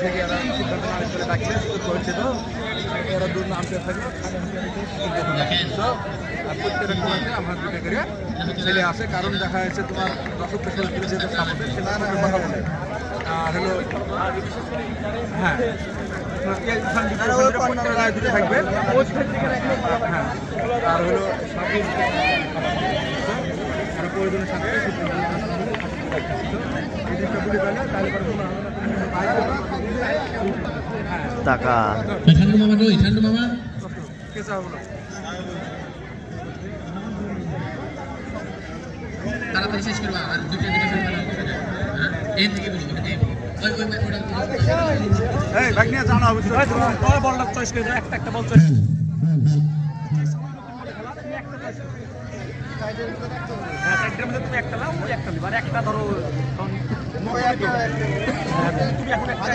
থেকে এরা সিদ্ধান্ত না করে ডাকলে করছে তো এরা দূর নামতে থাকে প্রত্যেকের তোমাকে আমার দুটো করে ছেলে আসে, কারণ দেখা যাচ্ছে তোমার দর্শক যেটা সাপোর্টে সেটা কথা বলে। আর হলো হ্যাঁ দুটো থাকবে, হ্যাঁ আর হলো প্রয়োজনের সাথে টাকা ঠান্ডু মামা কই? ঠান্ডু মামা তাড়াতাড়ি শেষ করবা, আর দুটো এই থেকে বলবো এই ভাগ নিয়ে জানা অবশ্যই বলটা চয়েস করে দাও, একটা বল চয়েস তুমি একটা নাও, ওই একটা নিবা, আর একটা ধরো তুমি এখন একটা